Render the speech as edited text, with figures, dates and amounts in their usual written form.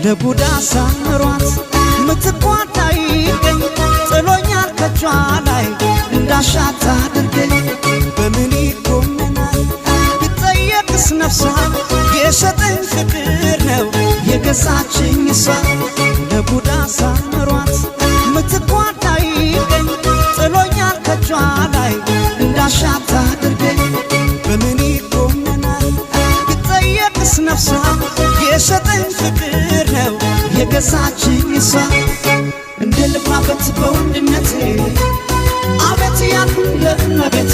ለቡዳ ሳምሯት ምትቋዳ ይገኝ ጥሎኛል ከጇ ላይ እንዳሻት አድርገኝ በምን ይኮመናል ብጠየቅስ ነፍሷ የሸጠኝ ፍቅር ነው የገዛችኝ እሷ ለቡዳ ሳምሯት ምትቋዳ ይገኝ ጥሎኛል ከጇ ላይ እንዳሻት አድርገኝ በምን ይኮመናል ብጠየቅስ ነፍሷ የሸጠኝ ፍቅር ነው የገዛችኝ እሷ እንደ ልባበት በወንድነቴ አቤት ያልኩኝ ለእመቤቴ